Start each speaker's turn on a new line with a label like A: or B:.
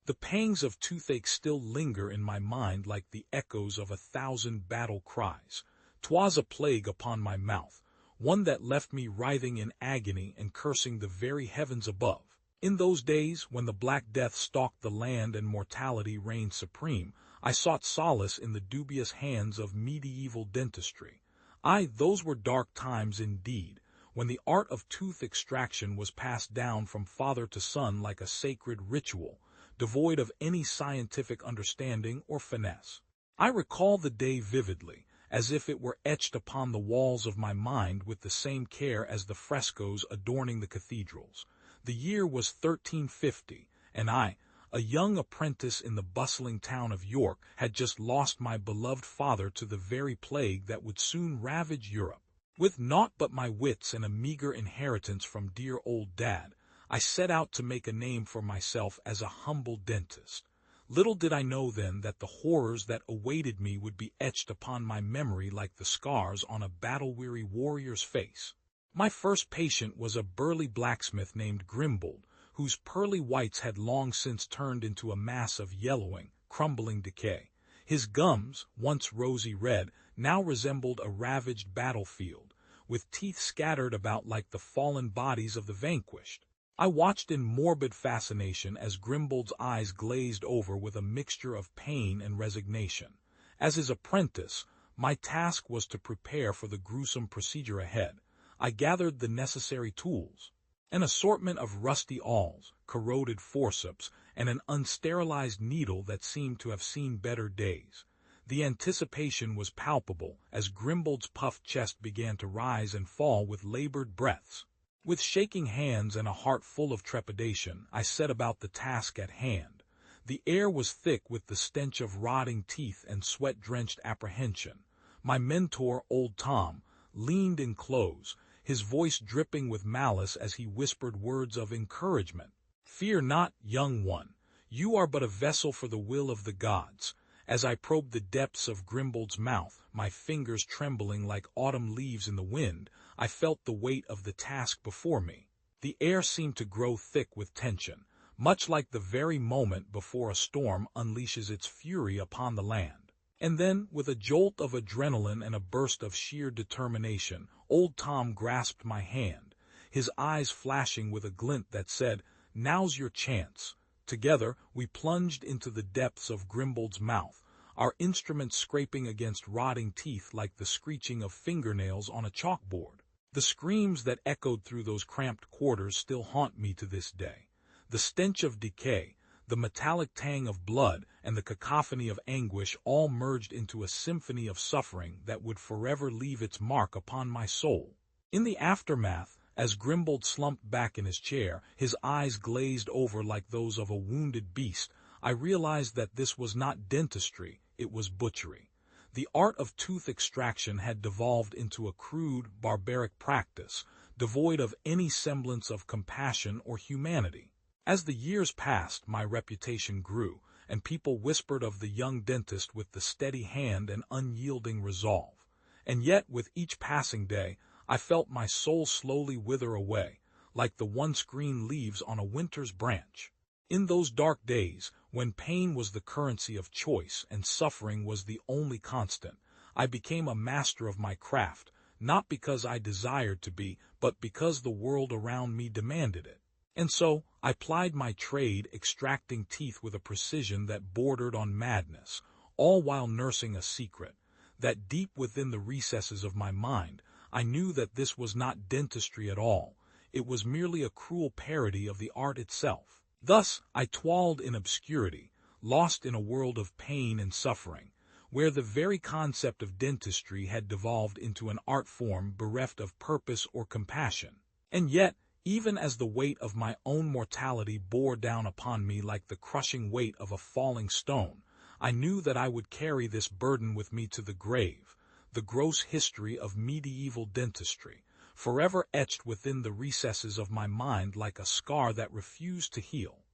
A: The pangs of toothache still linger in my mind like the echoes of 1,000 battle cries. 'Twas a plague upon my mouth, one that left me writhing in agony and cursing the very heavens above. In those days, when the Black Death stalked the land and mortality reigned supreme, I sought solace in the dubious hands of medieval dentistry. Those were dark times indeed, when the art of tooth extraction was passed down from father to son like a sacred ritual, devoid of any scientific understanding or finesse. I recall the day vividly, as if it were etched upon the walls of my mind with the same care as the frescoes adorning the cathedrals. The year was 1350, and I, a young apprentice in the bustling town of York, had just lost my beloved father to the very plague that would soon ravage Europe. With naught but my wits and a meager inheritance from dear old Dad, I set out to make a name for myself as a humble dentist. Little did I know then that the horrors that awaited me would be etched upon my memory like the scars on a battle-weary warrior's face. My first patient was a burly blacksmith named Grimbold, whose pearly whites had long since turned into a mass of yellowing, crumbling decay. His gums, once rosy red, now resembled a ravaged battlefield, with teeth scattered about like the fallen bodies of the vanquished. I watched in morbid fascination as Grimbold's eyes glazed over with a mixture of pain and resignation. As his apprentice, my task was to prepare for the gruesome procedure ahead. I gathered the necessary tools, an assortment of rusty awls, corroded forceps, and an unsterilized needle that seemed to have seen better days. The anticipation was palpable as Grimbold's puffed chest began to rise and fall with labored breaths. With shaking hands and a heart full of trepidation, I set about the task at hand. The air was thick with the stench of rotting teeth and sweat-drenched apprehension. My mentor, old Tom, leaned in close, his voice dripping with malice as he whispered words of encouragement. "Fear not, young one. You are but a vessel for the will of the gods." As I probed the depths of Grimbold's mouth, my fingers trembling like autumn leaves in the wind, I felt the weight of the task before me. The air seemed to grow thick with tension, much like the very moment before a storm unleashes its fury upon the land. And then, with a jolt of adrenaline and a burst of sheer determination, old Tom grasped my hand, his eyes flashing with a glint that said, "Now's your chance." Together, we plunged into the depths of Grimbold's mouth, our instruments scraping against rotting teeth like the screeching of fingernails on a chalkboard. The screams that echoed through those cramped quarters still haunt me to this day. The stench of decay, the metallic tang of blood, and the cacophony of anguish all merged into a symphony of suffering that would forever leave its mark upon my soul. In the aftermath, as Grimbold slumped back in his chair, his eyes glazed over like those of a wounded beast, I realized that this was not dentistry, it was butchery. The art of tooth extraction had devolved into a crude, barbaric practice, devoid of any semblance of compassion or humanity. As the years passed, my reputation grew, and people whispered of the young dentist with the steady hand and unyielding resolve. And yet, with each passing day, I felt my soul slowly wither away, like the once green leaves on a winter's branch. In those dark days, when pain was the currency of choice and suffering was the only constant, I became a master of my craft, not because I desired to be, but because the world around me demanded it. And so, I plied my trade, extracting teeth with a precision that bordered on madness, all while nursing a secret, that deep within the recesses of my mind, I knew that this was not dentistry at all. It was merely a cruel parody of the art itself. Thus, I toiled in obscurity, lost in a world of pain and suffering, where the very concept of dentistry had devolved into an art form bereft of purpose or compassion. And yet, even as the weight of my own mortality bore down upon me like the crushing weight of a falling stone, I knew that I would carry this burden with me to the grave, the gross history of medieval dentistry, forever etched within the recesses of my mind like a scar that refused to heal.